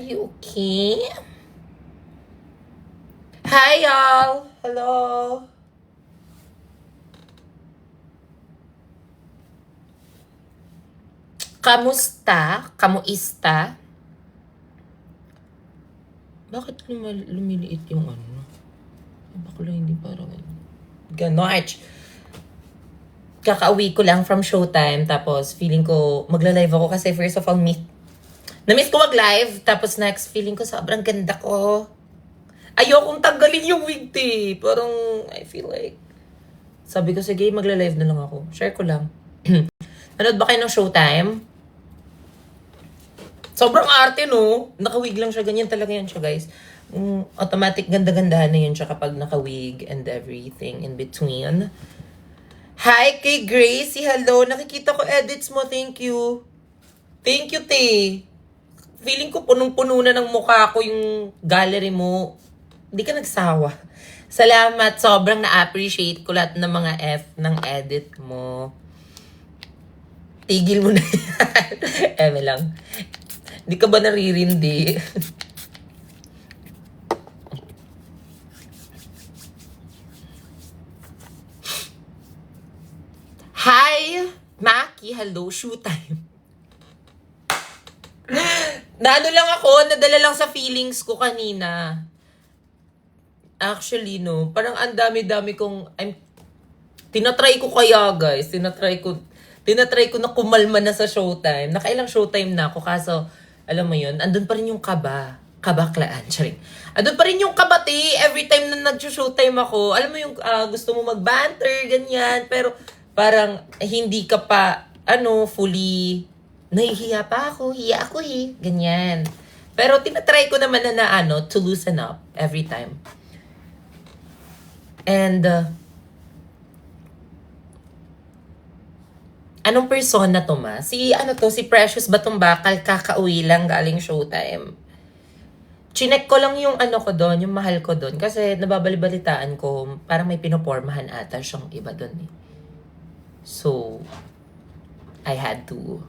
you okay? Hi, y'all! Hello! Kamusta? Kamuista? Bakit lumiliit yung ano? Baka lang hindi parang ganarch. Kakauwi ko lang from Showtime, tapos feeling ko magla-live ako kasi first of all, na-miss ko mag-live, tapos next, feeling ko sobrang ganda ko. Ayokong tanggalin yung wig, Parang, I feel like, sabi ko, sige, magla-live na lang ako. Share ko lang. Nanood ba kayo ng Showtime? Sobrang arte, no? Nakawig lang siya. Ganyan talaga yan siya, guys. Automatic ganda-gandahan na yun siya kapag nakawig and everything in between. Hi kay Gracie. Hello. Nakikita ko edits mo. Thank you. Thank you, Feeling ko punong-puno na ng mukha ko yung gallery mo. Hindi ka nagsawa. Salamat. Sobrang na-appreciate ko lahat ng mga F ng edit mo. Tigil mo na yan. Eme lang. Hindi ka ba naririndi? Hi! Maki, hello. Shoe time. Naano lang ako, nadala lang sa feelings ko kanina. Actually, no, parang ang dami-dami kong, tinatry ko kaya, guys. Tinatry ko na kumalma na sa Showtime. Nakailang Showtime na ako, kaso, alam mo yun, andun pa rin yung kabaklaan, charing. Andun pa rin yung kabati, every time na nag-showtime ako, alam mo yung gusto mo mag-banter, ganyan, pero parang hindi ka pa, fully, nahihiya pa ako, hiya ako ganyan. Pero tinatry ko naman na to loosen up every time. And, anong persona to, ma? Si Precious Batumbakal, kakauwi lang galing Showtime. Chinek ko lang yung ko doon, yung mahal ko doon. Kasi nababalibalitaan ko, parang may pinopormahan ata siyang iba doon. So, I had to.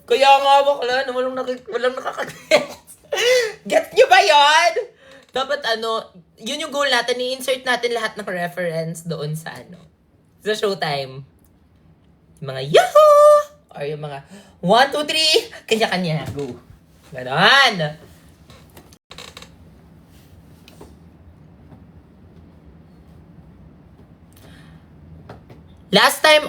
Kaya nga bakla, walang nakakagets. Get nyo ba yun? Dapat yun yung goal natin, i-insert natin lahat ng reference doon sa sa Showtime. Yung mga yahoo! Or yung mga 1, 2, 3, kanya-kanya. Go. Ganon. Last time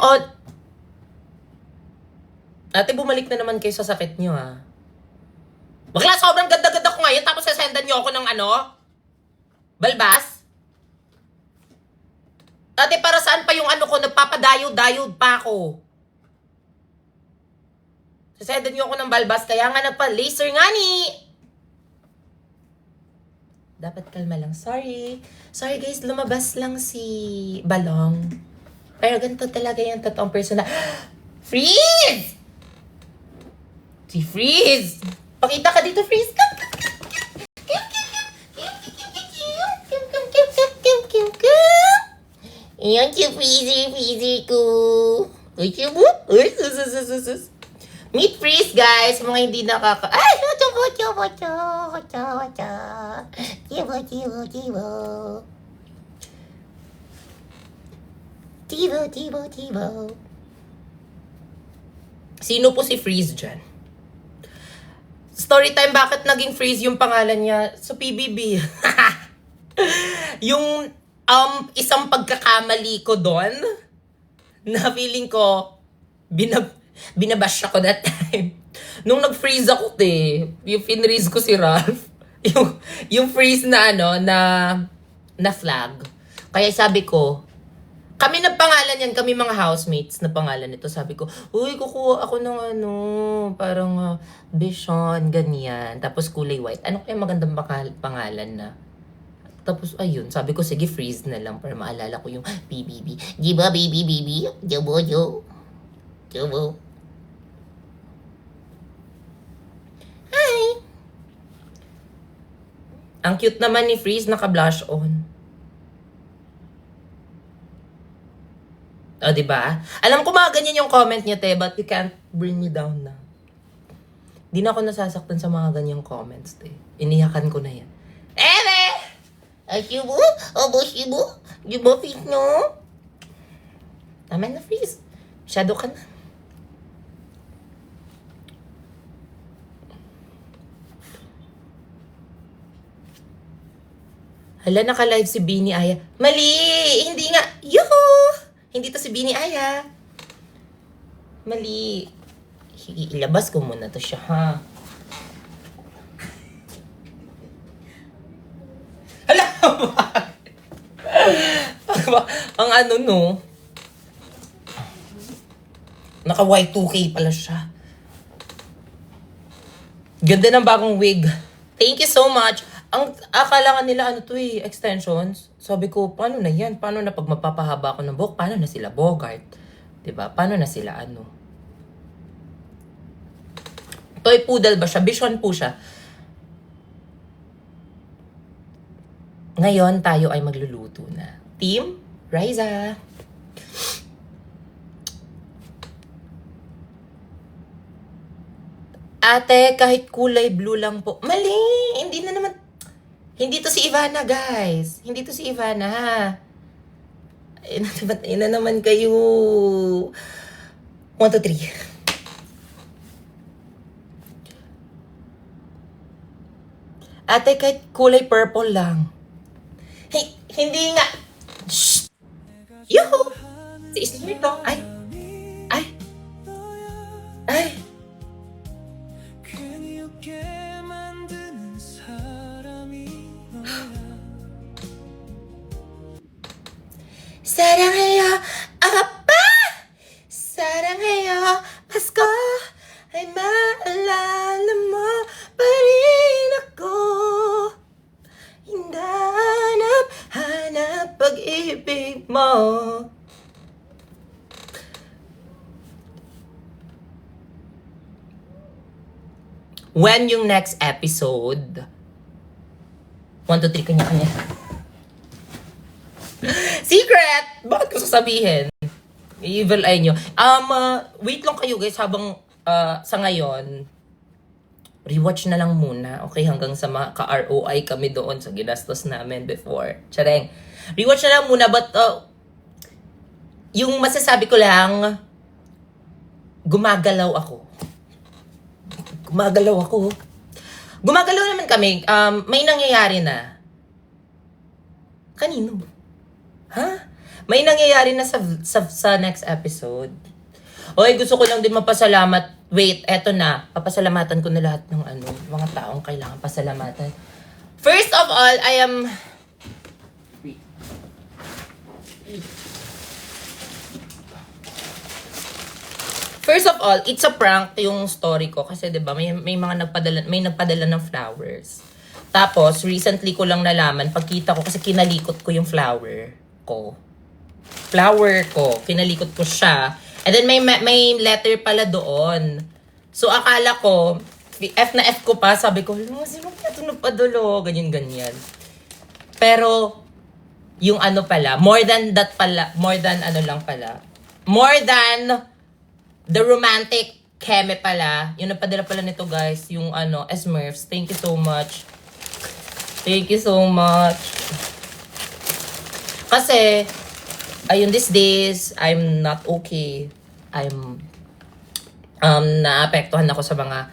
Ate, bumalik na naman kayo sa sakit nyo, ha? Bakla, sobrang ganda-ganda ko ngayon, tapos sasendan nyo ako ng balbas? Ate, para saan pa yung ko, nagpapadayod-dayod pa ako. Sasendan nyo ako ng balbas, kaya nga nagpa-laser nga ni. Dapat kalma lang. Sorry. Sorry guys, lumabas lang si Balong. Pero ganito talaga yung totoong persona. Freeze! Si Freeze! Pakita ka dito, Freeze! Ayan si Freezer ko. Uy, meet Freeze, guys. Mga hindi nakaka... Ay! Tibo. Sino po si Freeze dyan? Story time, bakit naging Freeze yung pangalan niya? So, PBB. Yung isang pagkakamali ko doon, na feeling ko, binabash ako that time. Nung nag-freeze ako, yung finreeze ko si Ralph, yung freeze na na flag. Kaya sabi ko, kami na pangalan yan, kami mga housemates na pangalan nito. Sabi ko, uy, kukuha ako ng parang Bishon, ganyan. Tapos kulay white. Ano kaya magandang pangalan na? Tapos, ayun, sabi ko, sige, freeze na lang para maalala ko yung BBB. Diba, baby? Jobo. Hi! Ang cute naman ni Freeze, naka-blush on. O, diba? Alam ko mga ganyan yung comment niya, te, but you can't bring me down na. Di na ako nasasaktan sa mga ganyang comments, te. Iniyakan ko na yan. Eme! Ay, kibo? Abo, kibo? Kibo, fit, no? Naman na, freeze. Shadow ka na. Hala, naka-live si Bini Aya. Mali! Hindi nga. Yuhu! Hindi to si Bini Aya. Mali. Ilabas ko muna to siya, ha? Hala! Ang ano, no? Naka Y2K pala siya. Ganda ng bagong wig. Thank you so much. Ang akala nga nila ano to eh, extensions. Sabi ko, paano na yan? Paano na pag mapapahaba ako ng buhok? Paano na sila Bogart? 'Di ba? Paano na sila ano? Toy poodle ba siya? Bichon po siya. Ngayon tayo ay magluluto na. Team Riza. Ate, kahit kulay blue lang po. Mali! Hindi na naman. Hindi to si Ivana, guys. Hindi to si Ivana. Ina naman kayo. 1, 2, 3. Ate, kahit kulay purple lang. Hey, hindi nga. Shh! Yuhu! Si Ismail to. Ay. Ay. Ay. 사랑해요, 아빠! 사랑해요, Pasko! Ay maalala mo pa rin ako. Hanap pag-ibig mo. When yung next episode? 1, 2, 3, kanya-kanya. Secret! Bakit ko sasabihin? Evil eye nyo. Wait lang kayo guys habang sa ngayon, rewatch na lang muna. Okay, hanggang sa ka-ROI kami doon sa ginastos namin before. Tsareng. Rewatch na lang muna but yung masasabi ko lang, gumagalaw ako. Gumagalaw naman kami. May nangyayari na. Kanino? Ha? May nangyayari na sa next episode. Okay, gusto ko lang din mapasalamat. Wait, eto na. Papasalamatan ko na lahat ng mga taong kailangan pasalamatan. First of all, I am... First of all, it's a prank yung story ko. Kasi 'di ba may nagpadala ng flowers. Tapos, recently ko lang nalaman, pagkita ko, kasi kinalikot ko yung flower ko. Kinalikot ko siya. And then, may letter pala doon. So, akala ko, F na F ko pa, sabi ko, sino kaya ito napadulo? Ganyan. Pero, yung pala, more than the romantic keme pala, yung napadala pala nito guys, yung Smurfs. Thank you so much. Kasi, ayun, these days, I'm not okay. Naapektuhan ako sa mga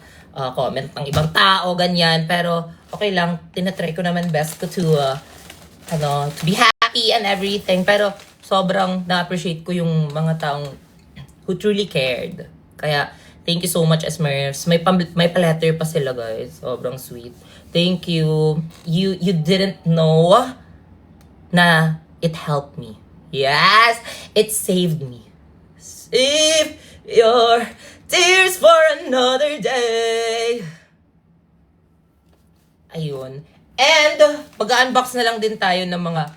comment ng ibang tao, ganyan. Pero, okay lang, tinatry ko naman best ko to be happy and everything. Pero, sobrang na-appreciate ko yung mga taong who truly cared. Kaya, thank you so much, Smurfs. May pa-letter pa sila, guys. Sobrang sweet. Thank you. You didn't know na it helped me. Yes, it saved me. Save your tears for another day. Ayun. And, mag-unbox na lang din tayo ng mga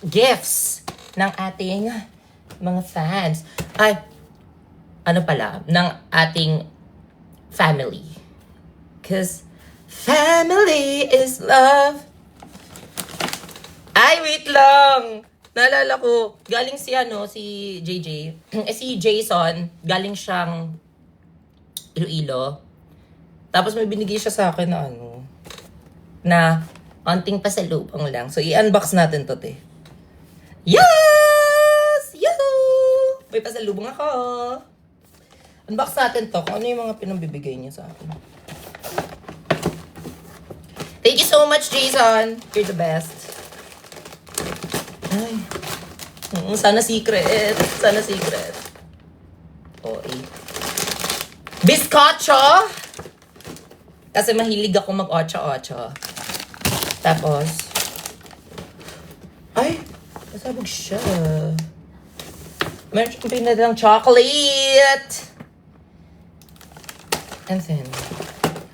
gifts ng ating mga fans. Ay, ng ating family. Because family is love. Ay, wait lang. Naalala ko, galing si si JJ. Si Jason, galing siyang Iloilo. Tapos may binigay siya sa akin na na konting pasalubong lang. So, i-unbox natin to, te. Yes! Yahoo! May pasalubong ako. Unbox natin to kung ano yung mga pinambibigay niya sa akin. Thank you so much, Jason. You're the best. Ay. Sana secret. Sana secret. Bizcocho! Kasi mahilig ako mag-ocho-ocho. Tapos, ay, nasabog siya. Meron siyang pinadalang chocolate. And then,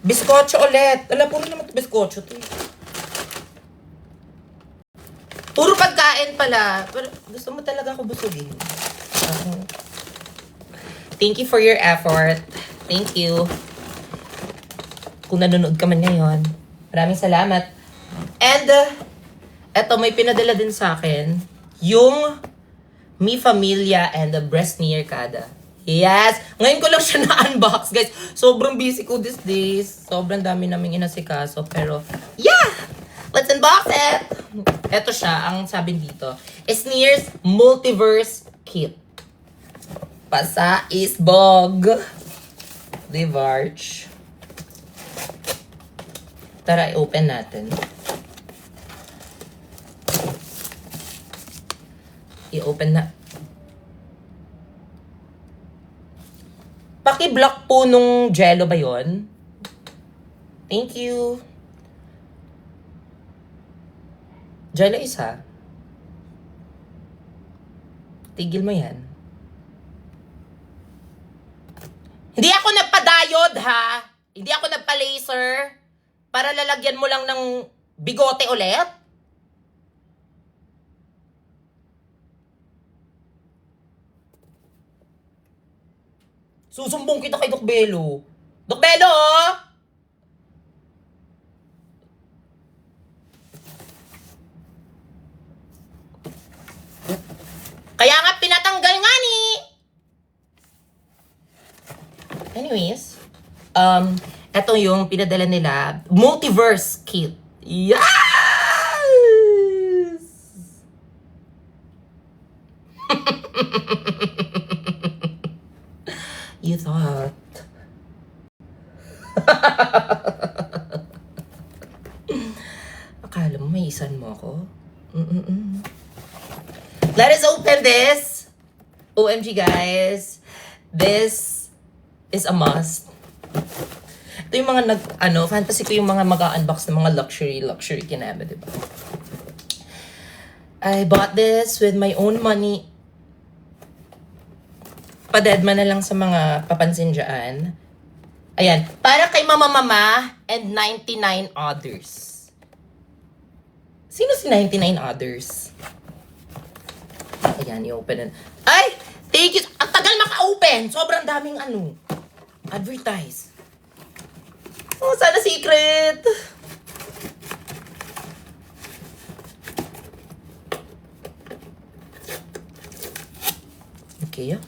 bizcocho ulit. Wala, puro naman ito bizcocho. Puro pagkain pala. Pero gusto mo talaga ako busugin. Thank you for your effort. Thank you. Kung nanonood ka man ngayon, maraming salamat. And, eto, may pinadala din sa akin, yung Mi Familia and the Breast Near Kada. Yes! Ngayon ko lang siya na-unbox, guys. Sobrang busy ko these days. Sobrang dami naming inasikaso. Pero, yeah! Let's unbox it! Eto siya, ang sabi dito. Sneers Multiverse Kit. Pasa is bog. Divarch. Tara, i-open natin. I-open na. Paki-block po nung jello ba yon? Thank you. Jello isa. Tigil mo yan. Hindi ako nagpa-diode, ha? Hindi ako nagpa-laser para lalagyan mo lang ng bigote ulit. Susumbong kita kay Doc Belo. Doc Belo! Kaya nga pinatanggal nga ni. Anyways, eto yung pinadala nila, Multiverse Kit. Yes! You thought. Akala mo may isan mo ako? Let us open this. OMG, guys. This is a must. Ito yung mga fantasy ko yung mga mag-unbox ng mga luxury kinaba, diba? I bought this with my own money. Padedma na lang sa mga papansin dyan. Ayan. Para kay Mama and 99 others. Sino si 99 others? Ayan, i-open na. Ay! Thank you! Ang tagal maka-open! Sobrang daming advertise. Oh, sana secret! Okay,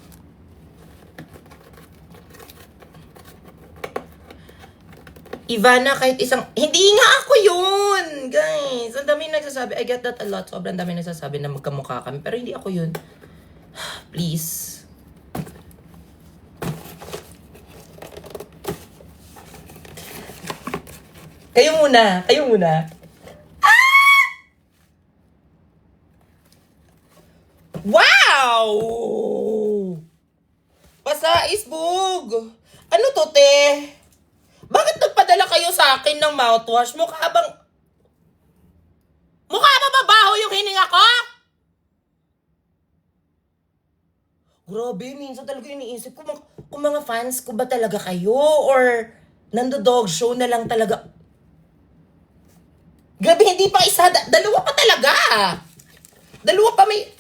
Ivana, kahit isang... Hindi nga ako yun! Guys, ang dami nagsasabi. I get that a lot. Sobrang dami nagsasabi na magkamukha kami. Pero hindi ako yun. Please. Kayo muna. Ah! Wow! Pasa isbog! Ano to, te? Bakit nagpadala kayo sa akin ng mouthwash? Mukha ba mabaho yung hininga ko? Grabe, minsan talaga iniisip ko kung mga fans ko ba talaga kayo or nando-dog show na lang talaga. Grabe, hindi pa isa, dalawa pa talaga. Dalawa pa may...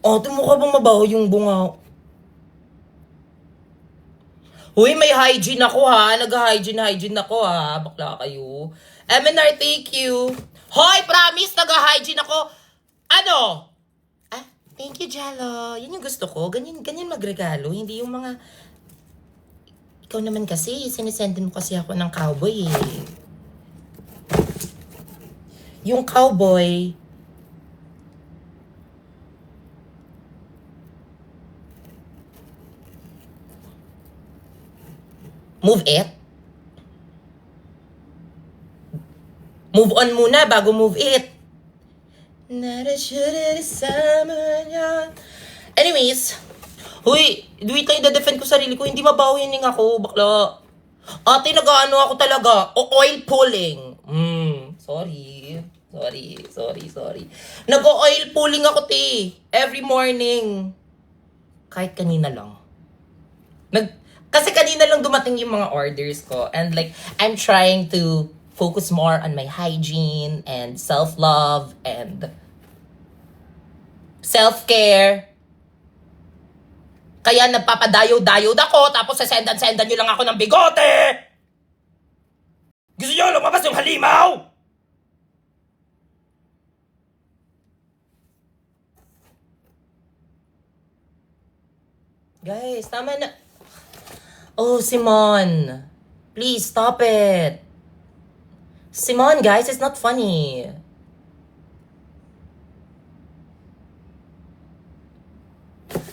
Oh, mukha bang mabaho yung bunga? Uy, may hygiene ako ha. Nag-hygiene ako ha. Bakla kayo. MNR, thank you. Hoy, promise, nag-hygiene ako. Ano? Ah, thank you, Jello. Yan yung gusto ko. Ganyan magregalo. Hindi yung mga... Ikaw naman kasi, sinisendin mo kasi ako ng cowboy eh. Yung cowboy... Move it. Move on muna bago move it. Anyways, huy, wait lang, i-defend ko sarili ko. Hindi mabawining ako, bakla. Ate, nag-ano ako talaga. Oil pulling. Sorry. Nag-oil pulling ako, te. Every morning. Kahit kanina lang. Kasi kanina lang dumating yung mga orders ko. And like, I'm trying to focus more on my hygiene and self-love and self-care. Kaya nagpapadayo-dayod ako, tapos sasendan-sendan nyo lang ako ng bigote! Gusto nyo lumabas yung halimaw? Guys, tama na. Oh, Simon. Please, stop it. Simon, guys, it's not funny.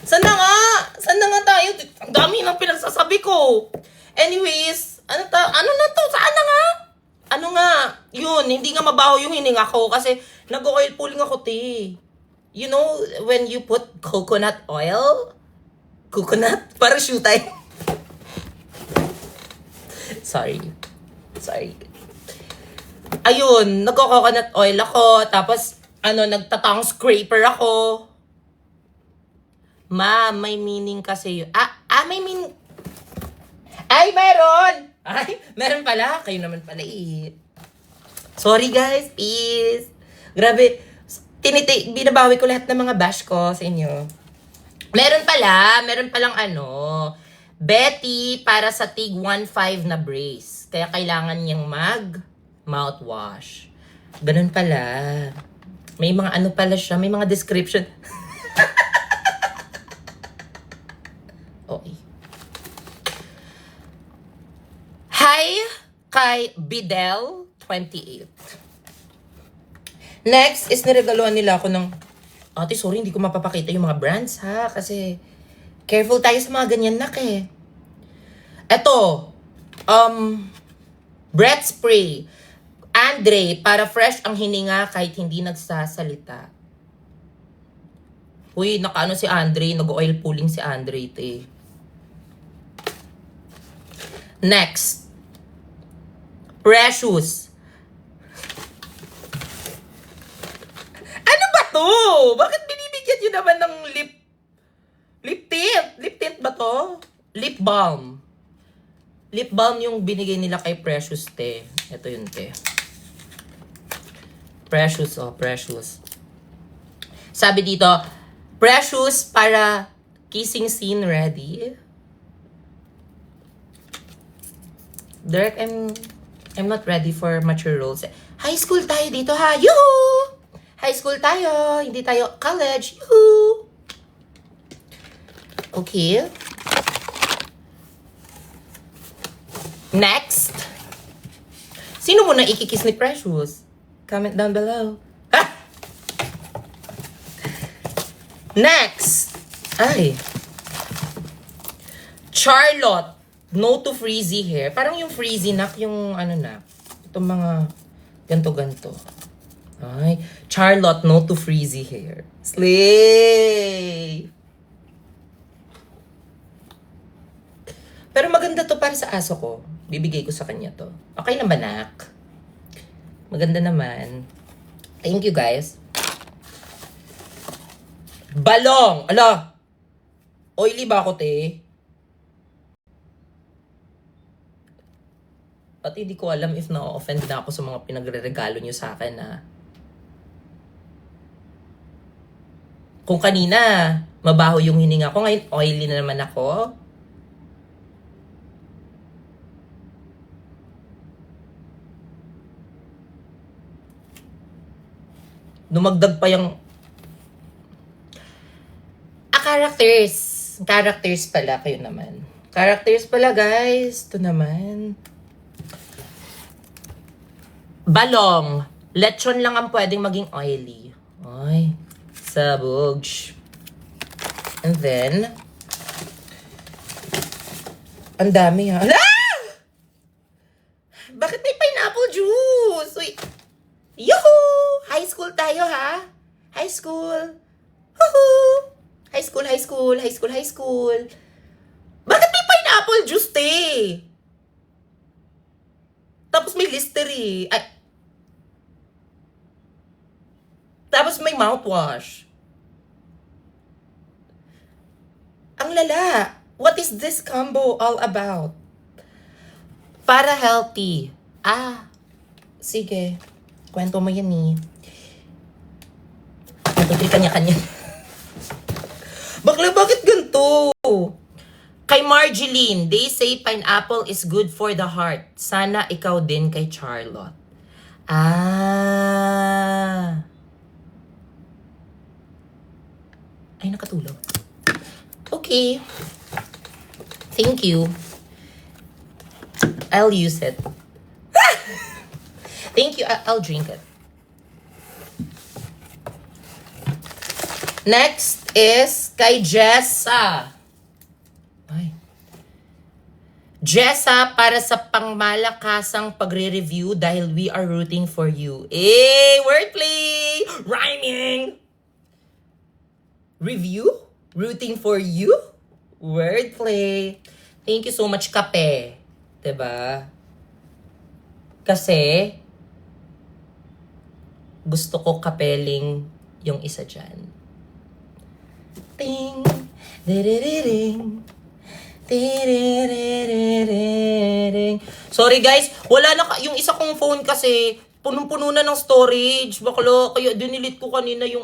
Saan na nga tayo? Ang dami ng pinagsasabi ko. Anyways, ano na to? Saan na nga? Ano nga? Yun, hindi nga mabaho yung hininga ko kasi nag-oil pulling ako, te. You know, when you put coconut oil? Coconut? Parachute tayo. Sorry. Ayun, nagko-coconut oil ako, tapos, nagtatang scraper ako. Ma, may meaning kasi yun. May meaning. Ay, meron! Ay, meron pala. Kayo naman pala eh. Sorry guys, peace. Grabe, binabawi ko lahat ng mga bash ko sa inyo. Meron palang Betty para sa tig 1.5 na brace. Kaya kailangan niyang mouthwash. Ganun pala. May mga pala siya, may mga description. Okay. Hi kay Bidel 28. Next is niregaluhan nila ako ng... Ate, sorry, hindi ko mapapakita yung mga brands ha. Kasi careful tayo sa mga ganyan eh. Eto, breath spray. Andre, para fresh ang hininga kahit hindi nagsasalita. Uy, nakaano si Andre, nag-oil pulling si Andre, te. Next. Precious. Ano ba to? Bakit binibigyan nyo naman ng lip tint? Lip tint ba to? Lip balm. Lip balm yung binigay nila kay Precious, te. Ito yun, te. Precious. Sabi dito, Precious para kissing scene ready. Derek, I'm not ready for mature roles. High school tayo dito ha. Yoo! High school tayo. Hindi tayo college. Yoo! Okay. Next. Sino muna ikikiss ni Precious? Comment down below. Ah! Next. Ay. Charlotte. No to frizzy hair. Parang yung frizzy na, yung itong mga ganto-ganto. Ay. Charlotte, no to frizzy hair. Slay! Pero maganda to para sa aso ko. Bibigay ko sa kanya to. Okay na ba, nak? Maganda naman. Thank you, guys. Balong! Ala! Oily ba ako, te? Pati hindi ko alam if na-offend na ako sa mga pinagre-regalo nyo sa akin, ha? Kung kanina, mabaho yung hininga ko, ngayon oily na naman ako. Dumagdag pa yung... characters. Characters pala kayo naman. Characters pala, guys. Ito naman. Balong. Lechon lang ang pwedeng maging oily. Ay, sabog. And then, ang dami ha. Ah! Bakit may pineapple juice? Uy. Yuhuu! High school tayo ha? High school. Huhu! High school, high school, high school, high school. Bakit may pineapple juice, te? Tapos may Listerine. Ay. Tapos may mouthwash. Ang lala. What is this combo all about? Para healthy. Ah. Sige. Kwento mo yan eh. Natutri kanya-kanya. Bakla, bakit ganito? Kay Marjeline, they say pineapple is good for the heart. Sana ikaw din kay Charlotte. Ah. Ay, nakatulog. Okay. Thank you. I'll use it. Thank you. I'll drink it. Next is kay Jessa. Ay. Jessa, para sa pangmalakasang pagre-review dahil we are rooting for you. Wordplay! Rhyming! Review? Rooting for you? Wordplay. Thank you so much, Kape. Diba? Kasi, gusto ko kapeling yung isa dyan. Ting, diriring, diriring. Sorry guys, wala na yung isa kong phone kasi punong-puno na ng storage. Bakla, kaya dinilit ko kanina yung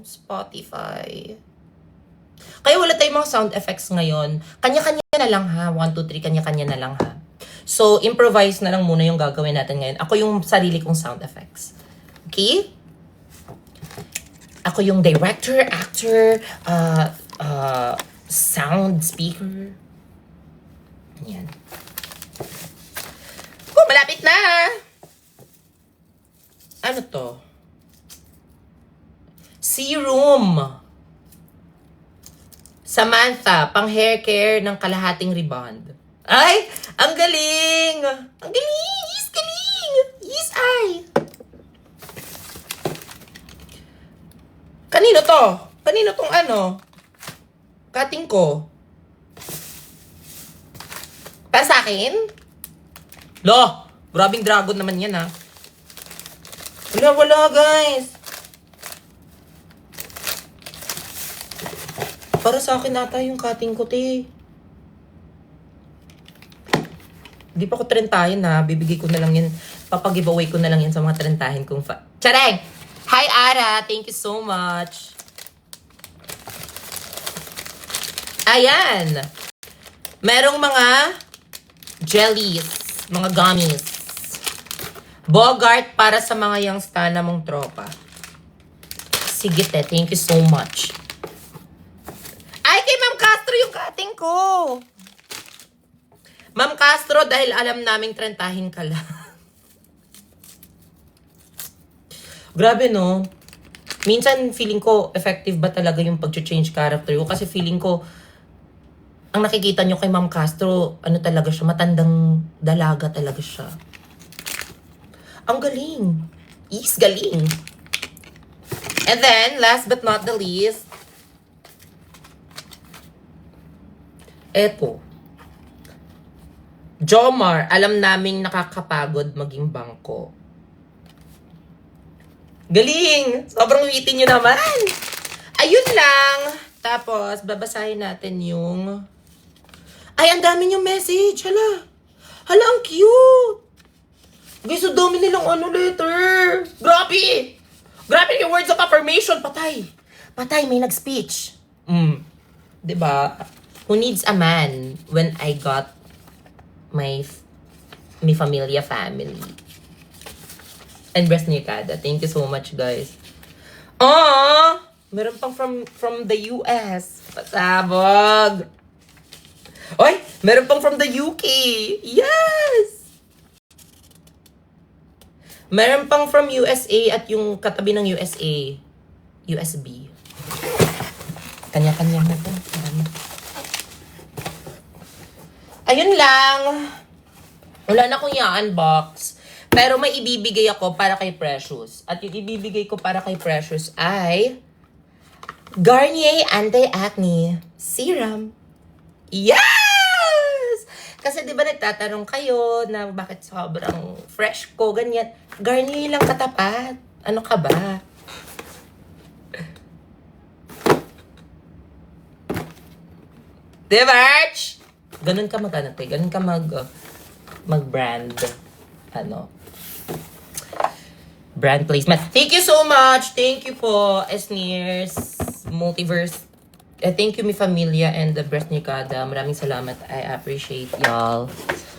Spotify. Kaya wala tayong mga sound effects ngayon. Kanya-kanya na lang ha. 1, 2, 3, kanya-kanya na lang ha. So, improvise na lang muna yung gagawin natin ngayon. Ako yung sarili kong sound effects. Okay? Ako yung director, actor, sound speaker. Ayan. Oh, malapit na! Ano to? Serum. Samantha, pang hair care ng kalahating rebound. Ay! Ang galing! Ang galing! Yes, galing! Yes, ay! Kanino to? Kanino tong cutting ko? Para sa akin? Lo! Grabing dragon naman yan ha. Wala guys. Para sa akin nata yung cutting ko, te. Hindi pa ko trentahin ha. Bibigay ko na lang yan. Papag-giveaway ko na lang yan sa mga trentahin kong Chareng! Hi, Ara. Thank you so much. Ayan. Merong mga jellies. Mga gummies. Bogart para sa mga youngsta na mong tropa. Sige, te. Thank you so much. Ay, kay Ma'am Castro yung cutting ko. Ma'am Castro, dahil alam naming trentahin ka lang. Grabe, no? Minsan, feeling ko, effective ba talaga yung pag-change character ko? Kasi feeling ko, ang nakikita nyo kay Ma'am Castro, ano talaga siya, matandang dalaga talaga siya. Ang galing. Is galing. And then, last but not the least, eto. Jomar, alam naming nakakapagod maging bangko. Galing! Sobrang witty nyo naman! Ayun lang! Tapos, babasahin natin yung... Ay, ang dami yung message! Hala! Hala, ang cute! Guys, ang dami nilang letter! Grabe! Grabe yung words of affirmation! Patay! Patay, may nag-speech. Diba? Who needs a man when I got my familia family? And Bres Nicada. Thank you so much, guys. Oh, meron pang from the US. Pasabog. Oy, meron pang from the UK. Yes! Meron pang from USA at yung katabi ng USA. USB. Kanya-kanya na to. Ayun lang. Wala na akong i-unbox. Pero may ibibigay ako para kay Precious. At yung ibibigay ko para kay Precious ay Garnier Anti-Acne Serum. Yes! Kasi di ba nagtatanong kayo na bakit sobrang fresh ko, ganyan. Garnier lang katapat. Ano ka ba? Diba, Arch? Ganun ka ganun ka mag-brand, brand placement. Thank you so much. Thank you po, Esneers, Multiverse. Thank you, mi familia and the Breast Nikada. Maraming salamat. I appreciate y'all.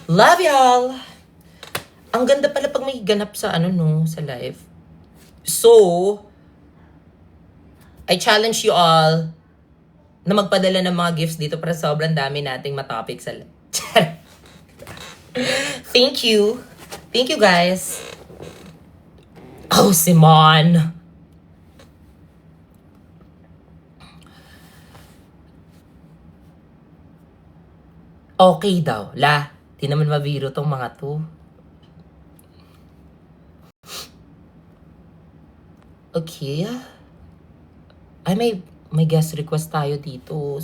Love y'all. Ang ganda pala pag may ganap sa sa live. So, I challenge you all na magpadala ng mga gifts dito para sobrang dami nating matopic sa live. Thank you. Thank you, guys. Oh, Simon. Okay daw. La, di naman mabiro tong mga to. Okay. Ay, may guest request tayo dito.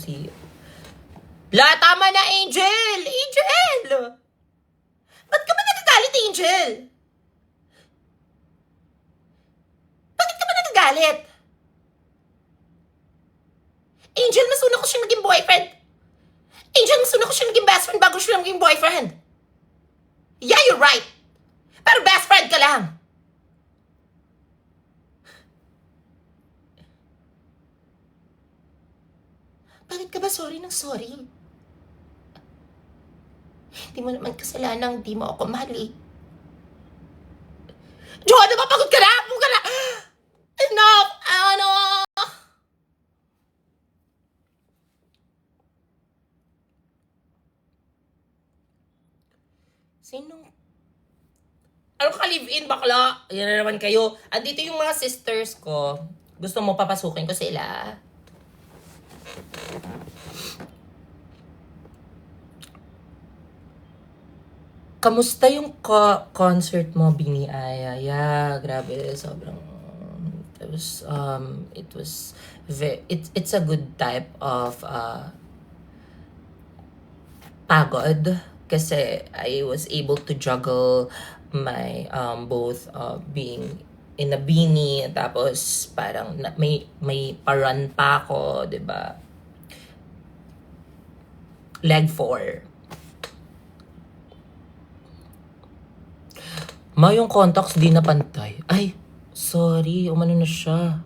La, tama na, Angel! Angel! Ba't ka ba nagagalit, Angel? Bakit ka ba nagagalit? Angel, mas una ko siya naging boyfriend. Angel, mas una ko siya naging best friend bago siya naging boyfriend. Yeah, you're right. Pero best friend ka lang. Bakit ka ba sorry ng sorry? Hindi mo naman kasalanang di mo ako mali. Joanna, mapagod ka na! Pagod ka na! Enough! Sinong... Ano ka live-in, bakla? Yan na naman kayo. Andito yung mga sisters ko. Gusto mo papasukin ko sila? Kamusta yung concert mo, Bini Aya? Yeah, grabe, sobrang it's a good type of pagod kasi I was able to juggle my both being in a beanie tapos parang may parun pa ako, 'di ba? Leg 4. Yung contacts di na pantay. Ay, sorry. Umano na siya.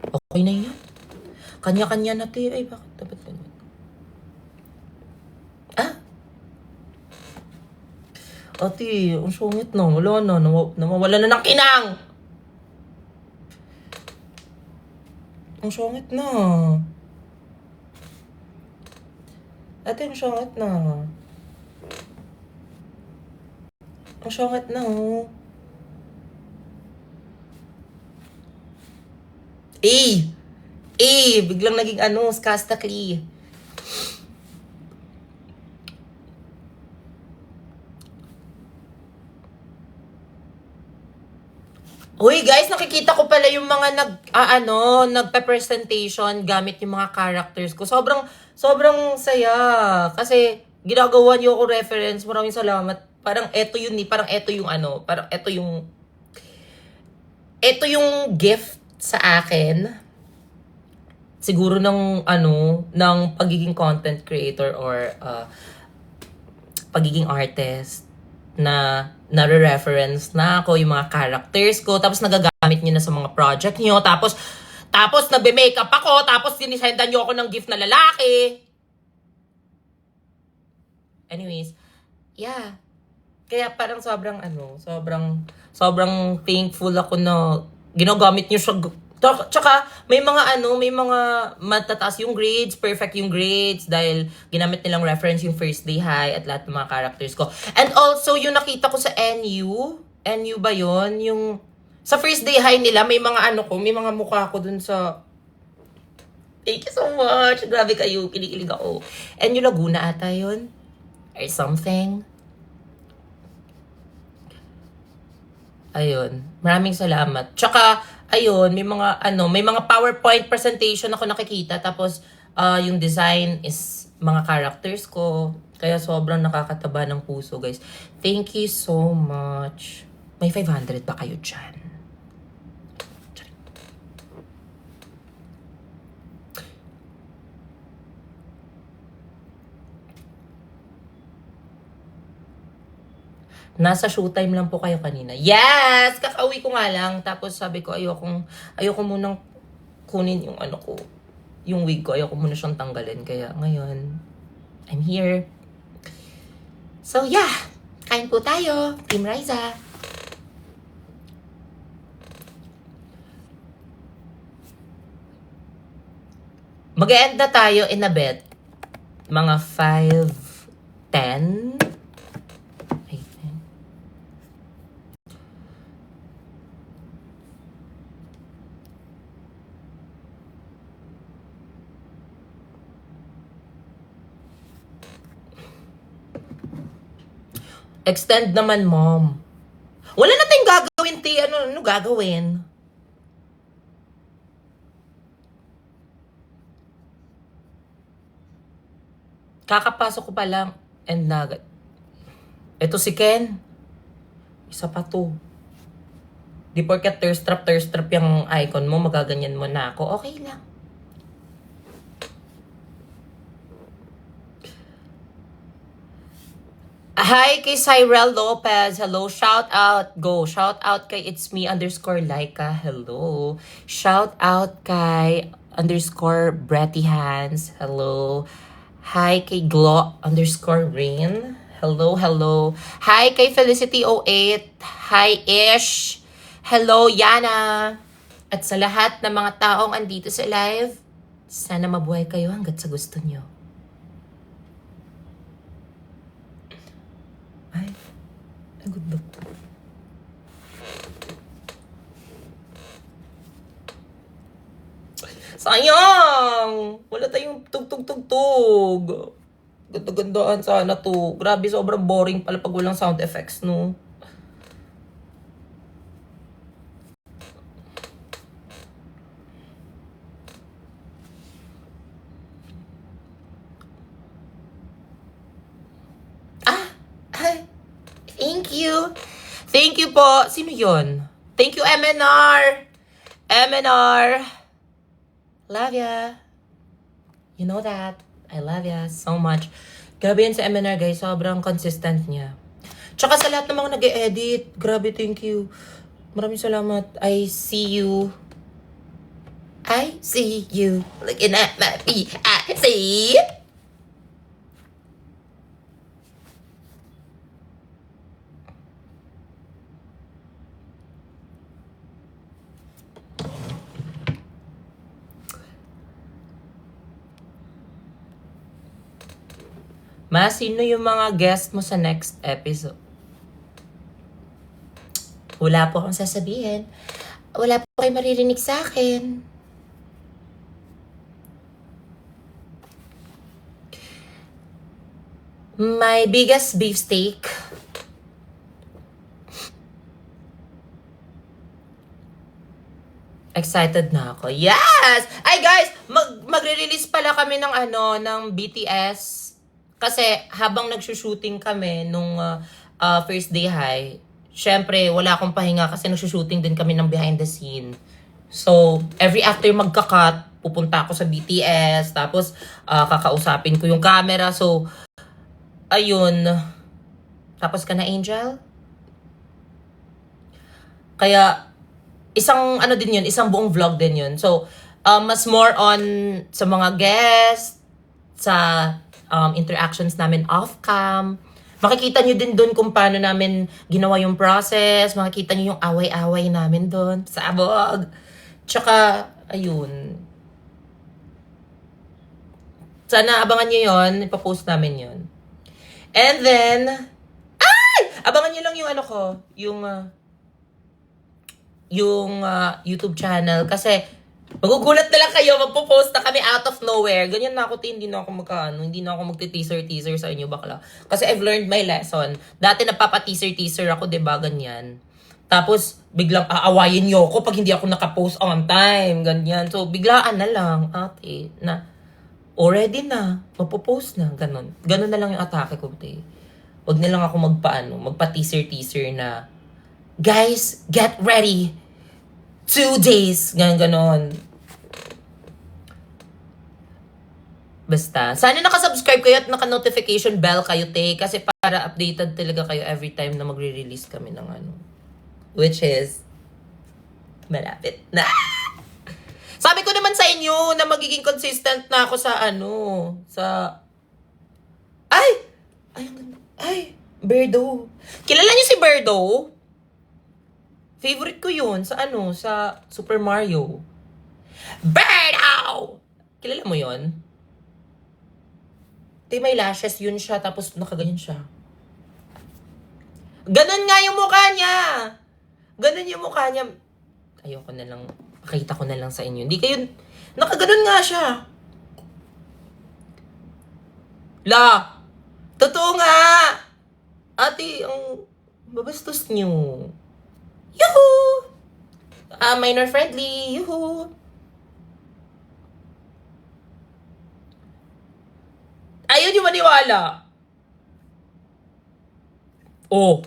Okay na yan. Kanya-kanya na tayo. Ay, bakit dapat ganun? Ah? Ate, ang sungit na. Wala na. Nawawala na ng kinang. Ang sungit na. Ate, ang sungit na. Ang sungit na, oh. Biglang naging skastakli. Uy, guys, nakikita ko pala yung mga nagpe-presentation gamit yung mga characters ko. Sobrang saya. Kasi ginagawa niyo ako reference. Maraming salamat. Parang eto yun parang eto yung gift sa akin. Siguro ng pagiging content creator or pagiging artist na nare-reference na ako yung mga characters ko, tapos nagagamit niyo na sa mga project niyo, tapos nagbe-makeup ako, tapos sinisendan niyo ako ng gift na lalaki. Anyways, yeah. Kaya parang sobrang thankful ako na Ginagamit niyo siya. Tsaka, may mga matataas yung grades, perfect yung grades, dahil ginamit nilang reference yung first day high at lahat ng mga characters ko. And also, yung nakita ko sa NU ba yon? Yung, sa first day high nila, may mga may mga mukha ko dun sa, thank you so much. Grabe kayo, kinikilig ako. NU Laguna ata yun? Or something. Ayun. Maraming salamat. Tsaka, ayun, may mga PowerPoint presentation ako nakikita. Tapos, yung design is mga characters ko. Kaya sobrang nakakataba ng puso, guys. Thank you so much. May 500 ba kayo dyan? Nasa showtime lang po kayo kanina. Yes! Kakauwi ko nga lang. Tapos sabi ko, ayoko munang kunin yung yung wig ko. Ayoko muna siyang tanggalin. Kaya ngayon, I'm here. So yeah, kain po tayo. Team Riza. Mag-e-end na tayo in a bit. Mga 5:10. Extend naman, mom. Wala na tayong gagawin, ti. Ano gagawin? Kakapasok ko pa lang. And ito si Ken. Isa pa to. Di porket thirst trap yung icon mo, magaganyan mo na ako. Okay lang. Hi kay Cyrel Lopez. Hello. Shout out. Go. Shout out kay It's Me _Laika. Hello. Shout out kay _Bretty Hands. Hello. Hi kay Glo _Rain. Hello. Hi kay Felicity 08. Hi Ish. Hello Yana. At sa lahat ng mga taong andito sa live, sana mabuhay kayo hanggat sa gusto nyo. Ay, good ba? Sayang! Wala tayong tugtog-tugtog. Ganda-gandaan sana to. Grabe, sobrang boring pala pag walang sound effects, no? Thank you po. Sino yon? Thank you, MNR. Love ya. You know that. I love ya so much. Grabe yan sa MNR, guys. Sobrang consistent niya. Tsaka sa lahat ng mga nag-e-edit. Grabe, thank you. Maraming salamat. I see you. Looking at my feet. I see you. Ma, sino yung mga guest mo sa next episode? Wala po akong sasabihin. Wala po kayo maririnig sa akin. My biggest beefsteak. Excited na ako. Yes! Ay guys, magre-release pala kami ng BTS. Kasi habang nagsushooting kami nung first day high, syempre wala akong pahinga kasi nagsushooting din kami ng behind the scene. So, every after magka-cut, pupunta ako sa BTS, tapos kakausapin ko yung camera. So, ayun. Tapos ka na, Angel? Kaya, isang din yun, isang buong vlog din yun. So, mas more on sa mga guests, sa interactions namin off-cam, Makikita nyo din doon kung paano namin ginawa yung process. Makikita nyo yung away-away namin doon. Sabog. Tsaka, ayun. Sana abangan nyo yun. Ipapost namin yun. And then, abangan nyo lang yung ano ko. Yung YouTube channel. Kasi, magugulat na lang kayo, magpo-post na kami out of nowhere. Ganyan na ako, hindi na ako hindi na ako magti-teaser sa inyo, bakla. Kasi I've learned my lesson. Dati napapa-teaser ako, diba, ganyan. Tapos, biglang aawayin niyo ako pag hindi ako nakapost on time, ganyan. So, biglaan na lang, ate, na, already na, magpo-post na, ganon. Ganon na lang yung atake ko, te. Huwag na lang ako magpa-teaser na, guys, get ready. 2 days. Ganon. Basta. Sana nakasubscribe kayo at naka-notification bell kayo, te. Kasi para updated talaga kayo every time na magre-release kami ng ano. Which is, malapit na. Sabi ko naman sa inyo na magiging consistent na ako sa Birdo. Kilala niyo si Birdo? Favorite ko yun sa Super Mario. Birdo! Kilala mo yun? May lashes yun siya, tapos nakaganyan siya. Ganon nga yung mukha niya! Ganon yung mukha niya. Ayoko na lang, pakita ko na lang sa inyo. Hindi kayo, nakaganon nga siya. Totoo nga! Ate, ang babastos niyo. Yuhu! Minor friendly. Yuhu! Ayaw niyo maniwala. Oh.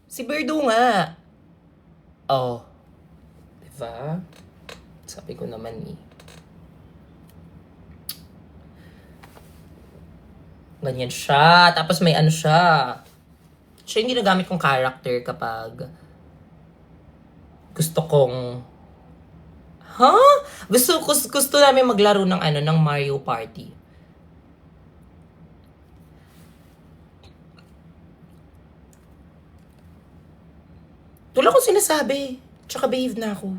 Si Birdo nga. Oh. Diba? Sabi ko naman eh. Ganyan siya. Tapos may siya. Siya yung ginagamit kong character kapag gusto kong gusto namin maglaro ng Mario Party. Tulad ko sinasabi. Tsaka behave na ako.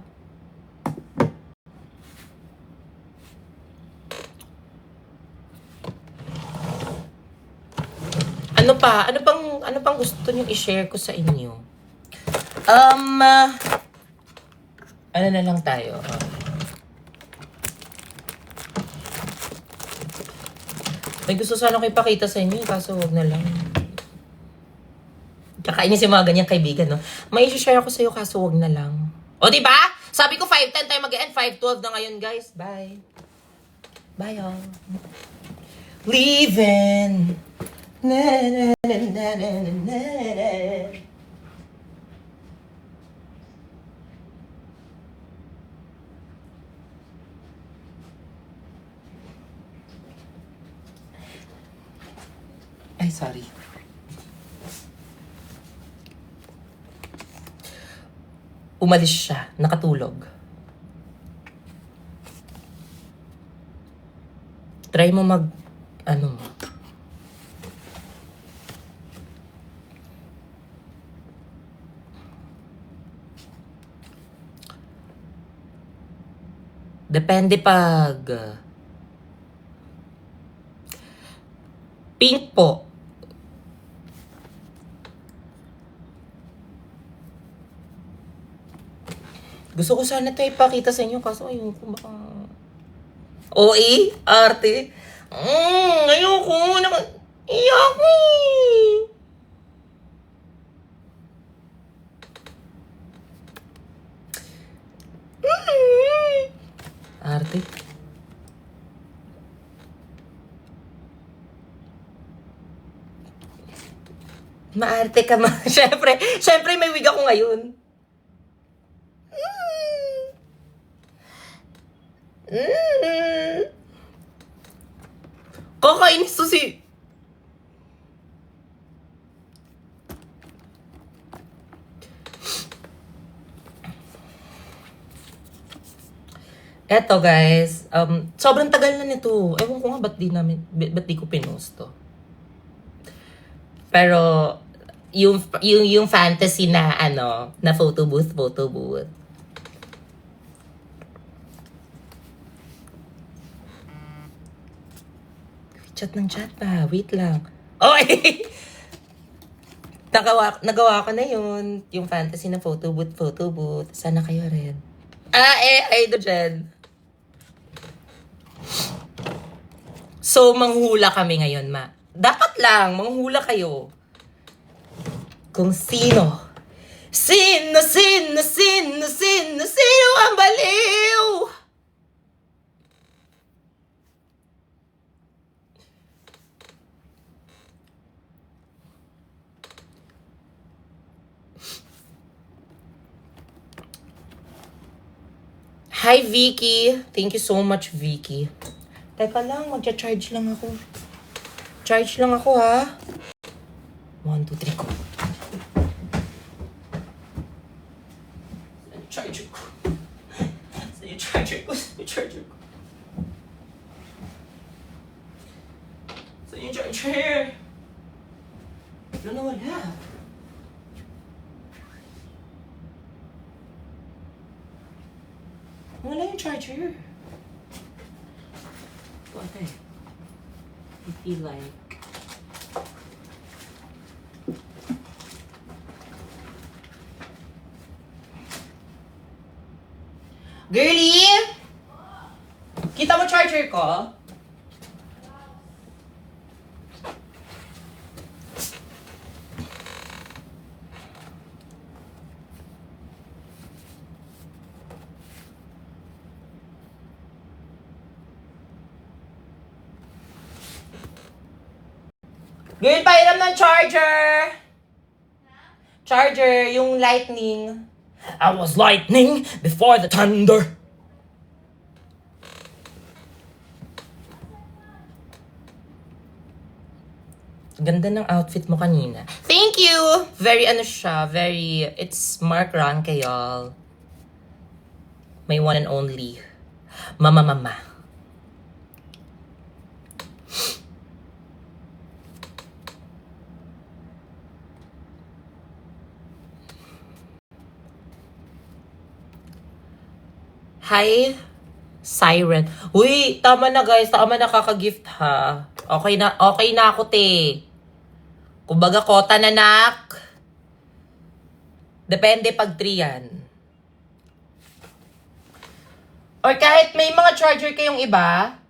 Ano pang gusto niyong i-share ko sa inyo? Ano na lang tayo? May gusto sana ko ipakita sa inyo, kaso wag na lang. Kakainis yung mga ganyang kaibigan, no? May i-share ako sa'yo, kaso wag na lang. O, diba? Sabi ko 5:10 tayo mag-end. 5:12 na ngayon, guys. Bye. Bye, all. Leaving. Na, na, na, na, na, na, na. Ay, sorry. Umalis siya, nakatulog. Try mo depende pag pink po. Gusto ko sana ito ipakita sa inyo, kaso ayun ko baka... Arte. Ayoko. Iyak eh. Arte. Maarte ka ma. Syempre may wig ako ngayon. Kakainis to si... Eto guys, sobrang tagal na nito. Ewan ko nga ba't di ko pinost to. Pero, yung fantasy na, na photo booth. Chat ng chat pa. Wait lang. Oh, nagawa ko na yun. Yung fantasy na photo booth. Sana kayo rin. Ay do dyan. So, manghula kami ngayon, ma. Dapat lang, manghula kayo. Kung sino ang baliw? Hi, Vicky. Thank you so much, Vicky. Teka lang, magcha-charge lang ako. Charge lang ako, ha? 1, 2, 3, go. Saan yung charger ko? Saan yung charger? Ano na wala? Wala yung charger. Ate, I feel like... Girlie! Kita mo charger ko? Girl, pairam ng charger! Charger, yung lightning. I was lightning before the thunder. Ganda ng outfit mo kanina. Thank you! Very it's Mark Ranke, y'all. My one and only. Mama. Hi, Siren. Uy, tama na guys. Tama na kaka-gift ha. Okay na ako te. Kumbaga kota na nak. Depende pag 3 yan. Or kahit may mga charger kayong iba.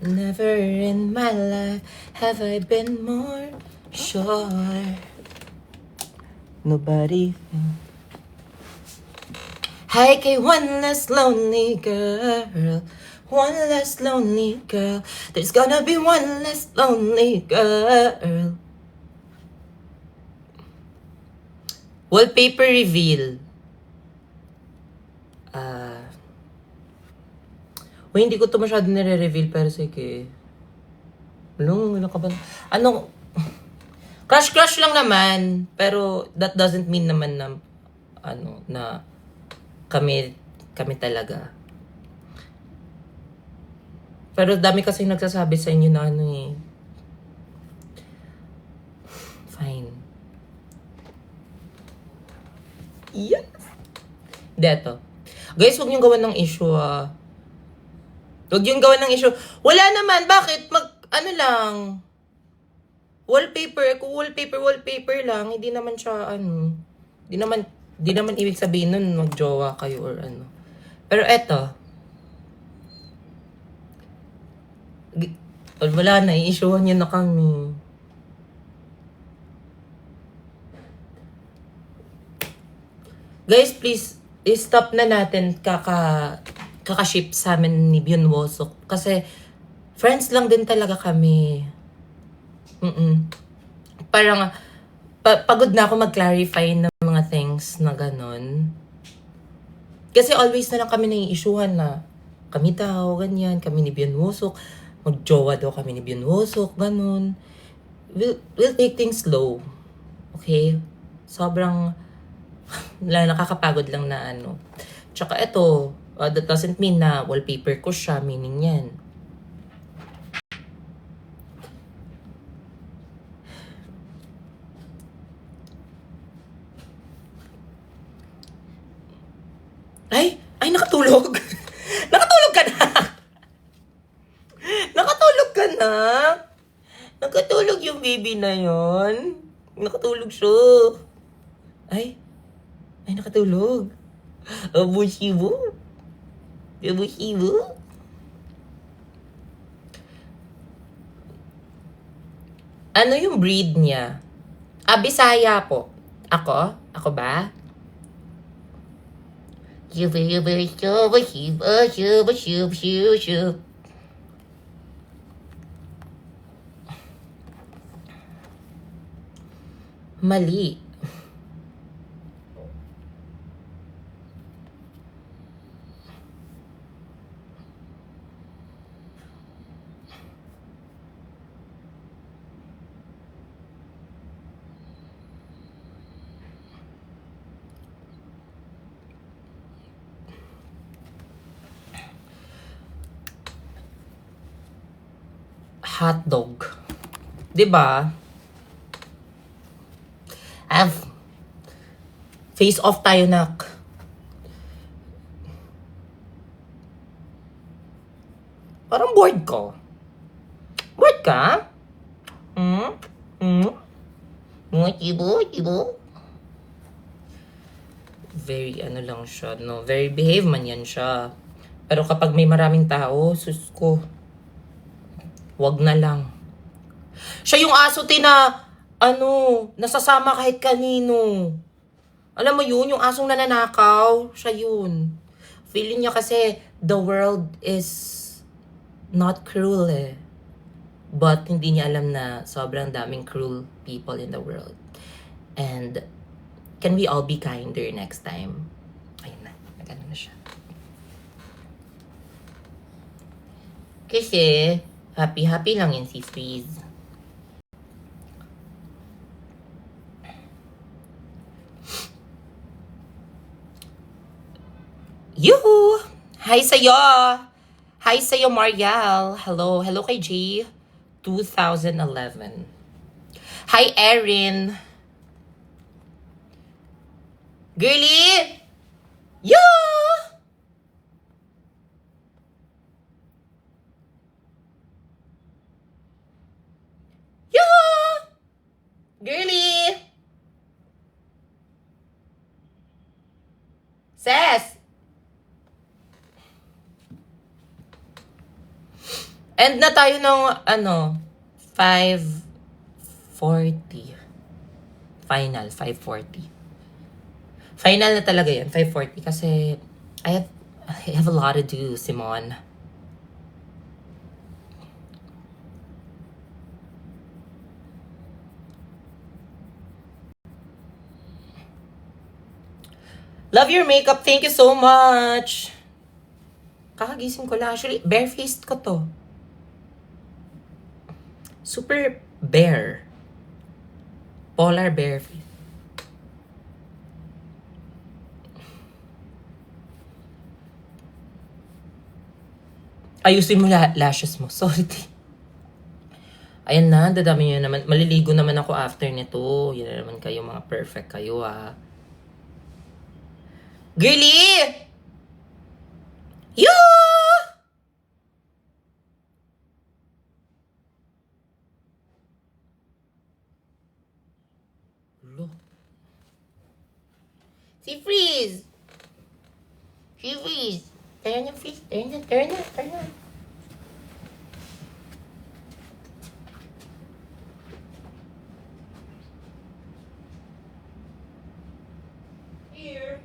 Never in my life have I been more sure. Nobody. Hi kay one less lonely girl. One less lonely girl. There's gonna be one less lonely girl. Wallpaper reveal. Hindi ko to masyado nire-reveal, pero sige. Wala ka ba? Crush lang naman. Pero that doesn't mean naman na, na kami talaga. Pero dami kasi nagsasabi sa inyo na Fine. Yes! Deto. Guys, huwag niyong gawan ng issue, Huwag yung gawa ng issue. Wala naman. Bakit? Lang. Wallpaper. Kung wallpaper lang. Hindi naman siya, Hindi naman ibig sabihin nun magjowa kayo or Pero eto. Wala na. I-issuehan niyo na kami. Guys, please. I-stop na natin kakaship sa amin ni Byun Wosok. Kasi, friends lang din talaga kami. Parang, pagod na ako mag-clarify ng mga things na ganon. Kasi always na lang kami nai-issuehan na kami daw, ganyan, kami ni Byun Wosok. Magjowa daw kami ni Biyunwosok, ganun. We'll take things slow. Okay? Sobrang nakakapagod lang na ano. Tsaka ito, that doesn't mean na wallpaper ko siya, meaning yan. Ay, nakatulog. Nakatulog ka na. Nakatulog ka na. Nakatulog yung baby na yon. Nakatulog siya. Ay, nakatulog. Abushibo. Abushibo. Ano yung breed niya? Bisaya po. Ako? Ako ba? Mali. Hotdog. 'Di ba? Face off tayo, nak. Parang bored ko. Bored ka? Ibo? Very ano lang siya, no? Very behave man yan siya. Pero kapag may maraming tao, sus ko, wag na lang. Siya yung aso na, nasasama kahit kanino. Alam mo yun, yung asong nananakaw, siya yun. Feeling niya kasi the world is not cruel eh. But hindi niya alam na sobrang daming cruel people in the world. And can we all be kinder next time? Ayun na, nagano na siya. Kasi, happy lang yun si Freeze. Yoo! Hi sa'yo! Hi sa'yo, Mariel. Hello kay J. 2011. Hi, Erin. Girlie! Yoo! Yoo! Girlie! Ses! End na tayo ng, 5:40. Final, 5:40. Final na talaga yan, 5:40. Kasi, I have a lot to do, Simon. Love your makeup. Thank you so much. Kakagising ko lang. Actually, bare-faced ko to. Super bare. Polar bare face. Ayusin mo lashes mo. Sorry. Ayan na, dadami nyo naman. Maliligo naman ako after nito. Yan na naman kayo, mga perfect kayo Girlie! Yoo! Si Freeze! Turn your Freeze. Turn on. Here.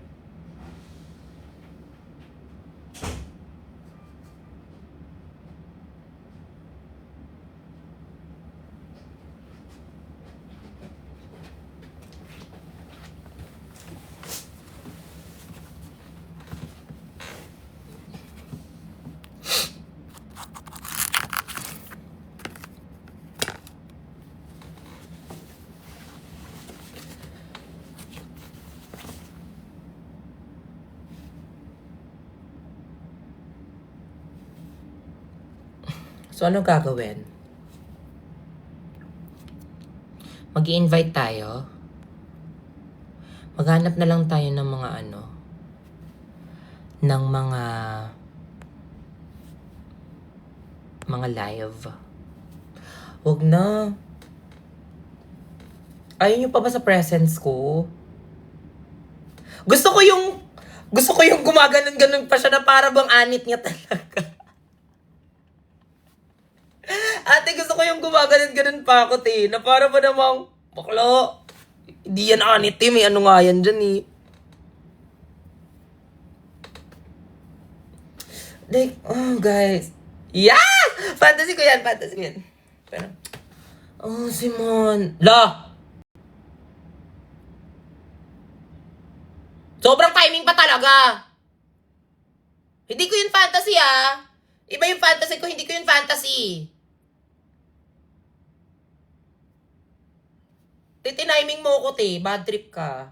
So, ano gagawin? Mag-i-invite tayo. Maghanap na lang tayo ng mga ng mga live. Wag na. Ayaw nyo pa ba sa presence ko? Gusto ko yung gumaganon-ganon pa siya na para bang anit niya talaga. Ate, gusto ko yung gumaganon-ganon pa ako, te. Na para ba namang, bakla. Hindi yan anit, te. May ano nga yan dyan, eh. Like, oh, guys. Yeah! Fantasy ko yan. Pero, oh, Simon. La! Sobrang timing pa talaga. Hindi ko yun fantasy, ah. Iba yung fantasy ko, hindi ko yun fantasy. Titiniming mo ko, te. Bad trip ka.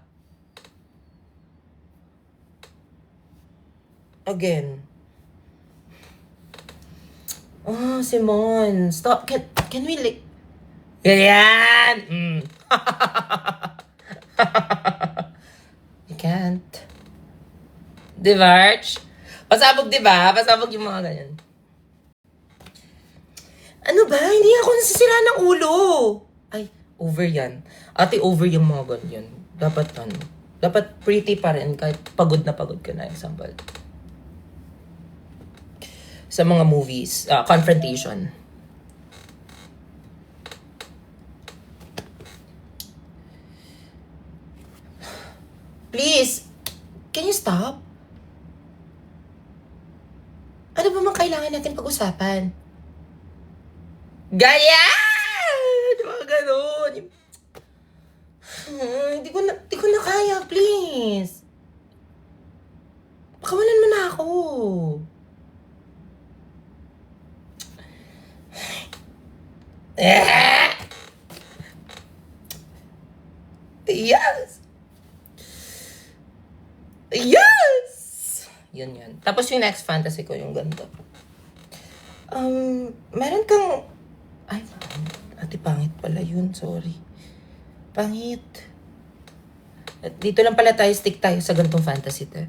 Again. Oh, Simon. Stop. Can we like... Ganyan! You can't. Diba, Arch? Pasabog, diba? Pasabog yung mga ganyan. Ano ba? Hindi ako nasisira ng ulo. Ay, over yan. Ate, over yung mga ganyan. Dapat pretty pa rin kahit pagod na pagod ka na. Example. Sa mga movies, confrontation. Please, can you stop? Ano ba mang kailangan natin pag-usapan? Ganyan! Mga ganun. Di ko na kaya, please. Pakawalan mo na ako. Yes! Yes! Yun. Tapos yung next fantasy ko, yung ganito. Meron kang... Ay, ate, pangit pala yun. Sorry. Pangit. At dito lang pala tayo, stick tayo sa ganitong fantasy to.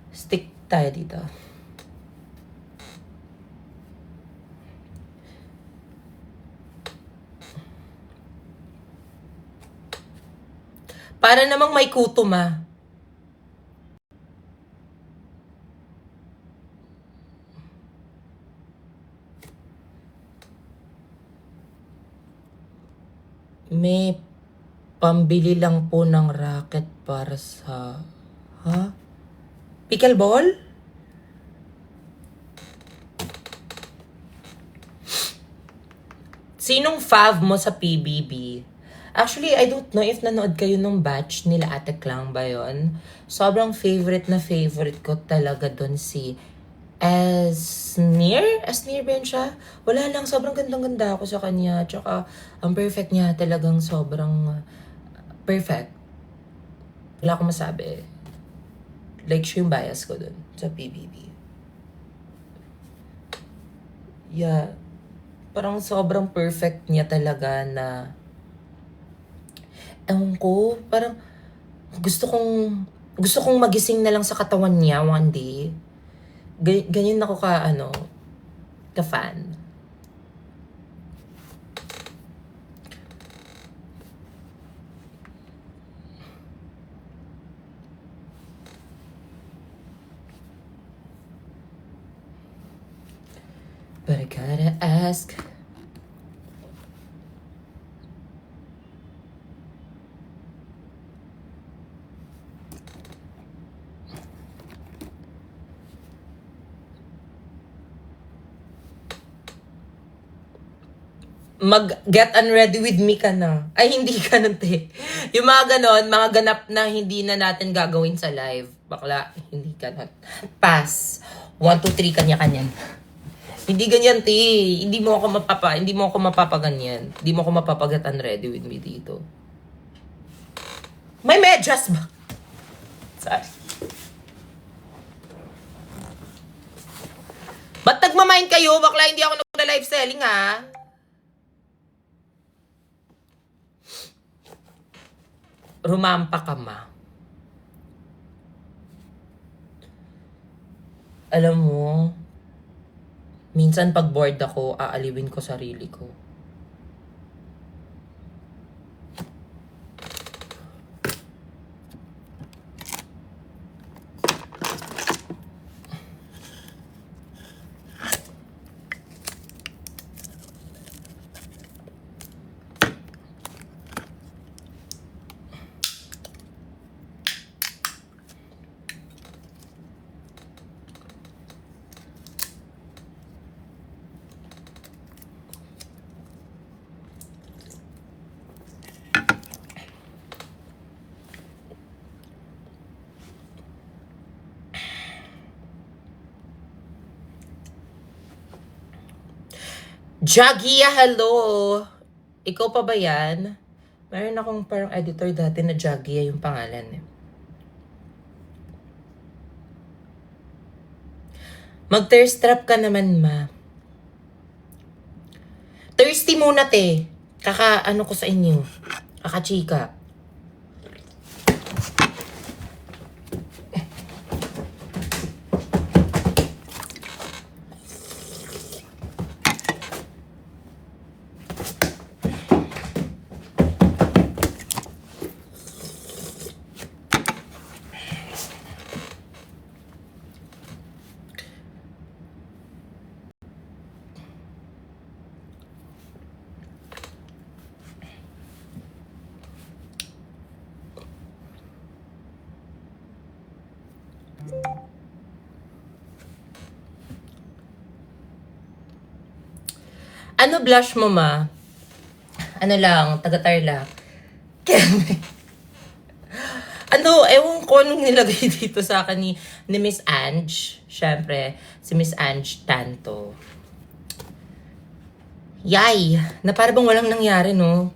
Stick tayo dito. Para namang may kutom, ah. May pambili lang po ng racket para sa... Ha? Pickleball? Sinong fav mo sa PBB? Actually, I don't know if nanood kayo nung batch nila Ate Klang ba yun. Sobrang favorite ko talaga doon si Esnir? Esnir ba yun siya? Wala lang, sobrang gandang-ganda ako sa kanya. Tsaka, ang perfect niya talagang sobrang perfect. Wala akong masabi. Like, siya yung bias ko dun sa PBB. Yeah. Parang sobrang perfect niya talaga na ewan ko, parang gusto kong magising na lang sa katawan niya one day. Ganyan ako ka-fan. But I gotta ask. Mag-get unready with me ka na. Ay, hindi ka nun, te. Yung mga ganon, mga ganap na hindi na natin gagawin sa live. Bakla, hindi ka nun. Pass. 1, 2, 3, kanya-kanyan. Hindi ganyan, te. Hindi mo ako mapapaganyan. Hindi mo ako mapapaget unready with me dito. May medyas ba? Sorry. Ba't nagmamind kayo, bakla, hindi ako nagda-live selling, ha? Rumampa ka, ma. Alam mo, minsan pag bored ako, aaliwin ko sarili ko. Jagia, hello! Ikaw pa ba yan? Mayroon akong parang editor dati na Jagia yung pangalan. Mag-thirst trap ka naman, ma. Thirsty muna, te. Kaka-ano ko sa inyo. Kaka-chika. Ano blush mo, ma? Ano lang, taga-Tarlac. Ano, ewan ko anong nilagay dito sa akin ni Miss Ange. Siyempre, si Miss Ange Tanto. Yay! Na para bang walang nangyari, no?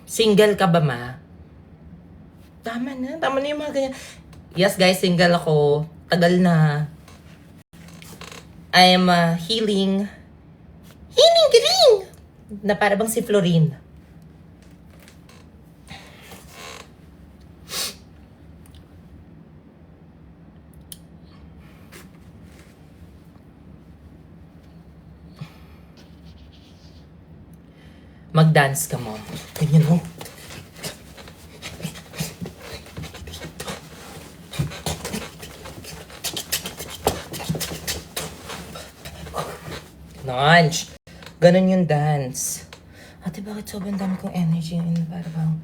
Single ka ba, ma? Tama na yung mga ganyan. Yes, guys, single ako. Tagal na. I am healing. Na para bang si Florin. Mag-dance ka, mom. Ganyan, oh. Lunch. Ganun yung dance. Ate, bakit sobrang dami kong energy yun? Para bang...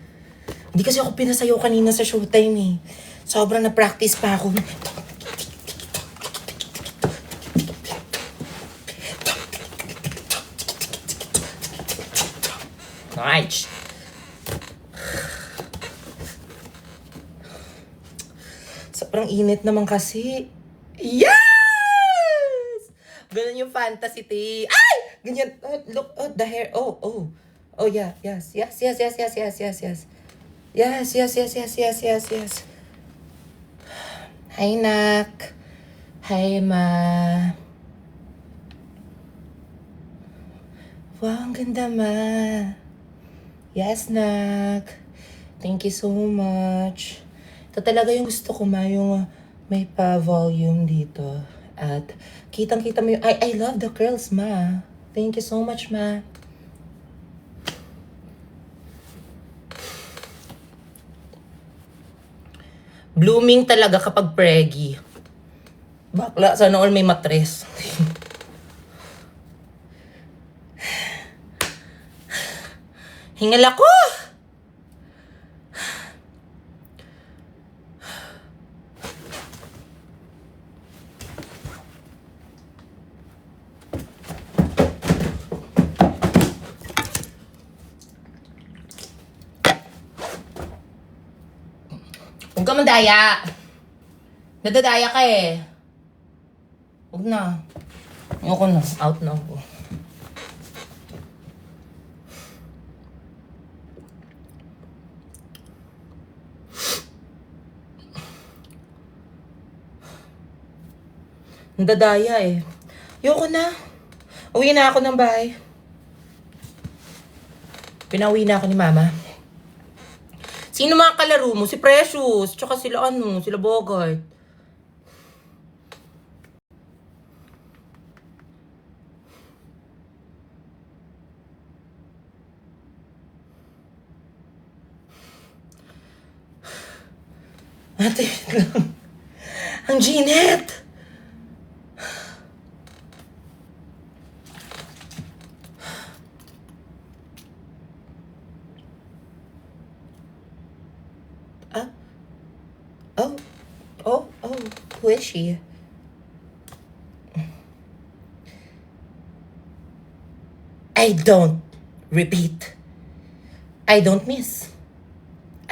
Hindi kasi ako pinasayaw kanina sa showtime eh. Sobrang na-practice pa ako. Lunch. Sobrang init naman kasi. Yes! Ganun yung fantasy, te. Ay! Ganyan. Oh, look, oh, the hair. Oh, oh. Oh, yeah, yes. Yes. Yes. Hi, Nak. Hi, Ma. Wow, ang ganda, Ma. Yes, Nak. Thank you so much. Ito talaga yung gusto ko, Ma, yung may pa-volume dito. At kitang-kita mo yung... I love the curls, Ma. Thank you so much, Ma. Blooming talaga kapag preggy. Bakla, sana all may matres. Hingal ako! Huwag ka mandaya. Nadadaya ka eh. Huwag na. Ayoko na. Out na ako. Nadadaya eh. Ayoko na. Uwi na ako ng bahay. Pinauwi na ako ni Mama. Sino mga kalaro mo? Si Precious. Tsaka sila Bogart. Ate, lang. Ang Jeanette! Oh, who is she? I don't repeat. I don't miss.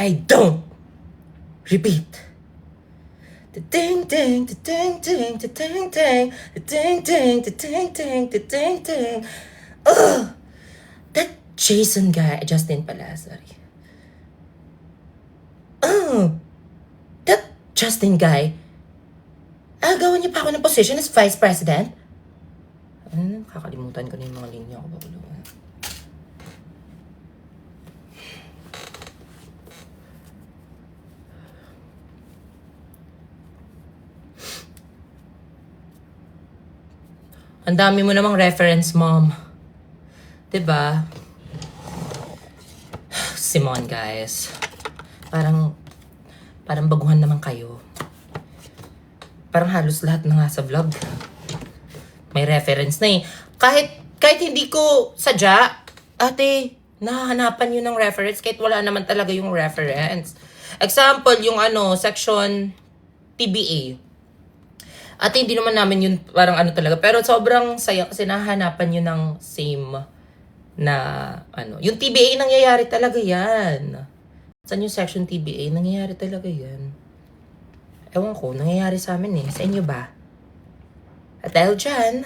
I don't repeat. The ding ding, the ding ding, the ding ding, the ding ding, the ding ding, the ding ding. Ugh! That Jason guy, Justin pala, sorry. That Justin guy, agawan niya pa ako ng position as Vice President? Kakalimutan ko na yung mga linya ko. Ang dami mo namang reference, Mom. Diba? Simon, guys. Parang baguhan naman kayo. Parang halos lahat na nga sa vlog. May reference na eh. Kahit hindi ko sadya, ate, nahahanapan yun ng reference kahit wala naman talaga yung reference. Example, yung section TBA. Ate, hindi naman namin yun parang talaga. Pero sobrang saya kasi nahahanapan yun ng same na Yung TBA nangyayari talaga yan. Saan yung section TBA? Nangyayari talaga yan. Ewan ko, nangyayari sa amin eh. Sa inyo ba? At dahil dyan,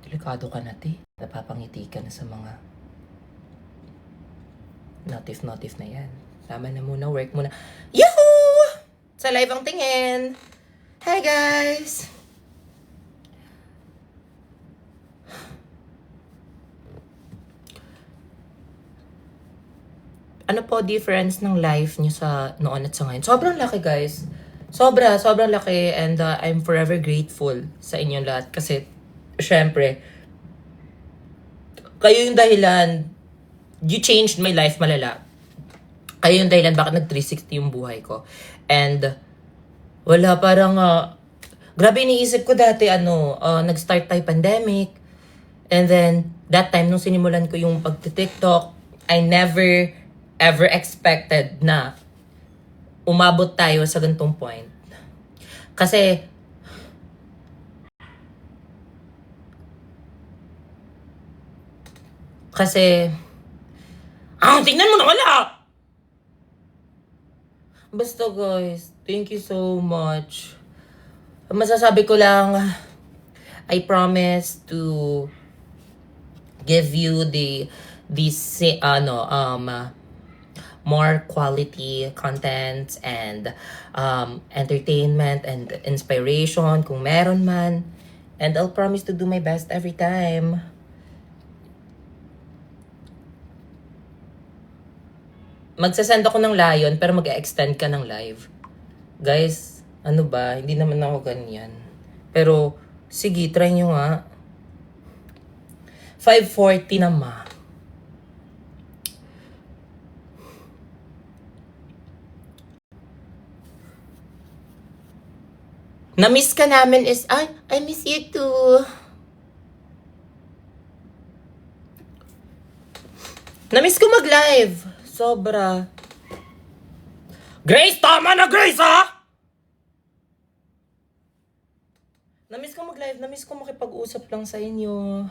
delikado ka na, te. Napapangiti ka na sa mga notif na yan. Tama na muna, work muna. Yahoo! Sa live ang tingin. Hi, guys! Ano po difference ng life niyo sa noon at sa ngayon? Sobrang laki, guys. Sobrang laki, and I'm forever grateful sa inyong lahat kasi syempre kayo yung dahilan, you changed my life malala. Kayo yung dahilan bakit nag-360 yung buhay ko. And wala, parang grabe, iniisip ko dati nag-start tayo pandemic, and then that time nung sinimulan ko yung pagti-TikTok, I never ever expected na umabot tayo sa ganitong point. Kasi tingnan mo na wala! Basta guys, thank you so much. Masasabi ko lang, I promise to give you more quality content and entertainment and inspiration kung meron man. And I'll promise to do my best every time. Magsasend ako ng Lion pero mag-extend ka ng live. Guys, ano ba? Hindi naman ako ganyan. Pero, sige, try nyo nga. 5:40 na ma. Na-miss ka namin is, I miss you too. Na-miss ko mag-live. Sobra. Grace, tama na Grace, ha? Na-miss ko mag-live live. Namiss ko makipag-usap lang sa inyo.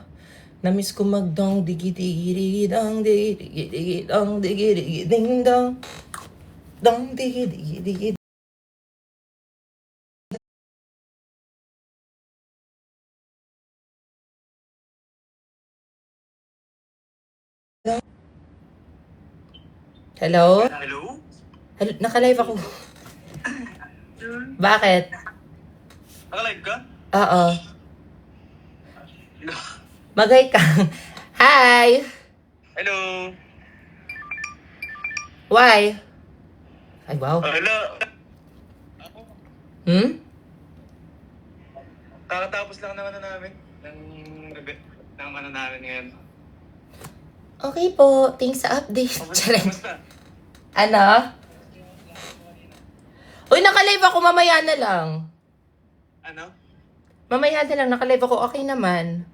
Namiss ko mag-dong digi-digi-digi dong digi-digi-digi dong digi-digi ding dong dong digi-digi-digi. Hello? Hello? Hello? Naka-live ako. Bakit? Naka-live ka? Oo. Magay ka. Hi! Hello? Why? Ay, wow. Hello? Hmm? Kakatapos lang ng ano namin. Ng ano namin ngayon. Okay po. Thanks sa update. Kamusta? Ano? Uy, naka-live ako. Mamaya na lang. Ano? Mamaya na lang. Naka-live ako. Okay naman.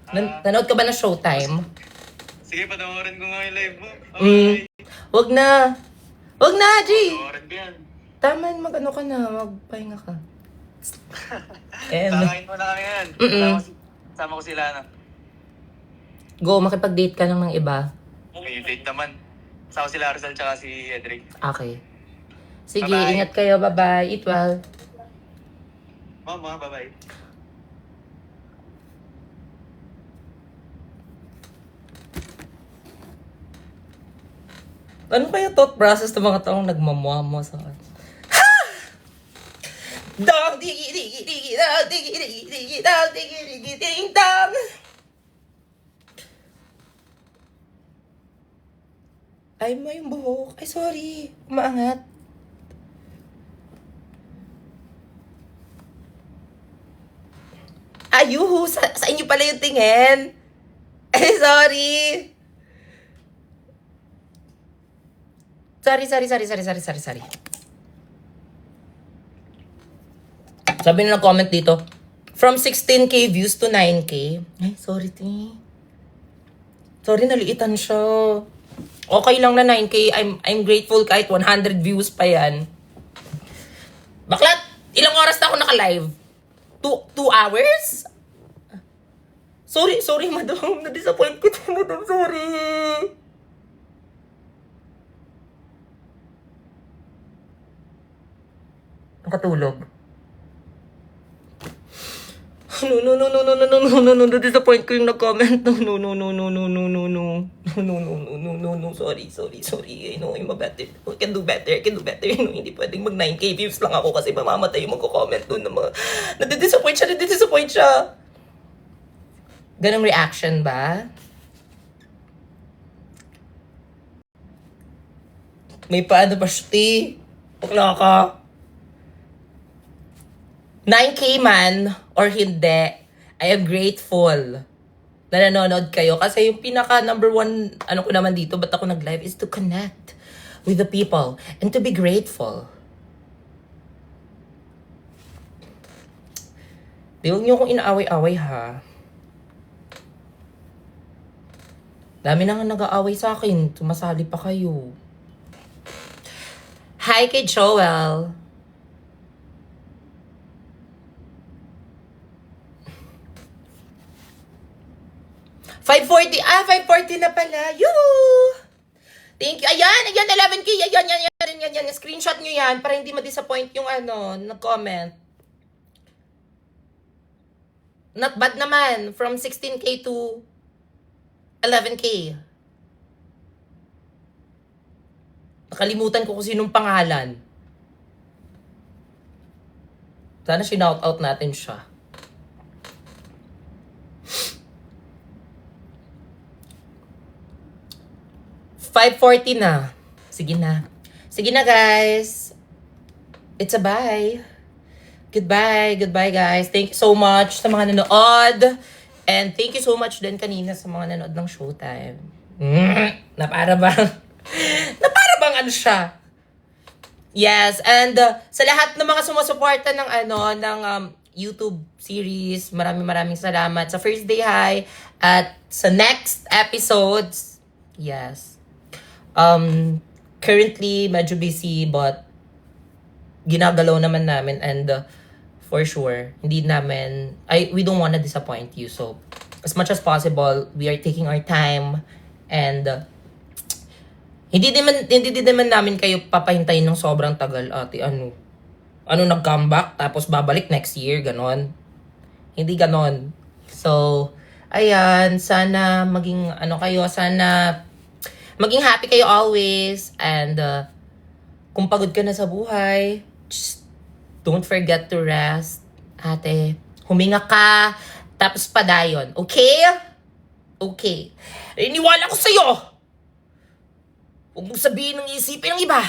Nanood ka ba ng Showtime? Sige, panoorin ko nga yung live mo. Wag na. Wag na, G! Panoorin ko yan. Tama, mag-ano ka na. Magpahinga ka. And, Kakain mo na kami yan. Sama ko sila na. go, makipag-date ka lang ng iba. May date naman. Sama sila Rizal tsaka si Edric. Okay. Sige, Bye-bye. ingat kayo. Bye-bye. Eat well. Mama, bye-bye. Ano kaya thought process ng mga taong nagmamuamo sa akin? Dong digi digi digi dong digi digi digi dong digi digi ding dong. Ay, may buhok. Ay, sorry. Umaangat. Ayuhu, sa inyo pala yung tingin. Ay, sorry. Sorry. Sabi na comment dito, from 16K views to 9K. Ay, sorry, ti. Sorry, naliitan siya. Okay lang na 9K. I'm grateful kahit 100 views pa yan. Baklat, ilang oras na ako naka-live? 2 hours? Sorry, madam. Na-disappoint ko, madam. Sorry. Nakatulog. No. Na-disappoint ko yung nag-comment. No. Sorry. I know I'm a better. I can do better. No, hindi pwedeng mag 9K views lang ako kasi mamamatay yung magko-comment doon na mga... Nadidisappoint siya. Ganong reaction ba? May paano ba siya, bakla ka? 9K man or hindi, I am grateful na nanonood kayo. Kasi yung pinaka number one, ano ko naman dito, ba't ako nag-live, is to connect with the people and to be grateful. Di, huwag niyo akong inaaway-away, ha. Dami na nga nag-aaway sa akin. Sumasali pa kayo. Hi kay Joel. $540 na pala. Yoo! Thank you. Ayan, 11K. Ayan. Screenshot nyo yan para hindi ma-disappoint yung nag-comment. Not bad naman. From 16K to 11K. Nakalimutan ko kung sinong pangalan. Sana shinout out natin siya. $540 na. Sige na, guys. It's a bye. Goodbye, guys. Thank you so much sa mga nanood. And thank you so much din kanina sa mga nanood ng Showtime. Na para bang ano siya? Yes, and sa lahat ng mga sumusuporta ng YouTube series, maraming salamat sa First Day High at sa next episodes. Yes. Currently medyo busy but ginagalaw naman namin, and For sure. Hindi namin, we don't wanna disappoint you. So, as much as possible, we are taking our time and hindi din naman namin kayo papahintayin ng sobrang tagal, ate. Ano nag-comeback tapos babalik next year, ganon. Hindi ganon. So, ayan, sana maging sana maging happy kayo always and kung pagod ka na sa buhay, just don't forget to rest. Ate, huminga ka tapos padayon, okay? Okay. Iniwala ko sa'yo! Huwag mong sabihin ng isipin ng iba.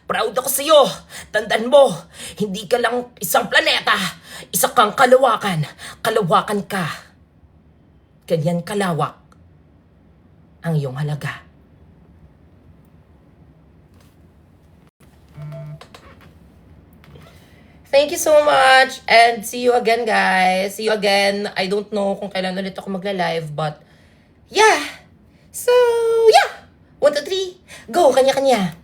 Proud ako sa'yo. Tandaan mo, hindi ka lang isang planeta. Isa kang kalawakan. Kalawakan ka. Ganyan kalawak ang iyong halaga. Thank you so much and see you again, guys. See you again. I don't know kung kailan ulit ako magla-live, but yeah. So, yeah. 1, 2, 3. Go, kanya-kanya.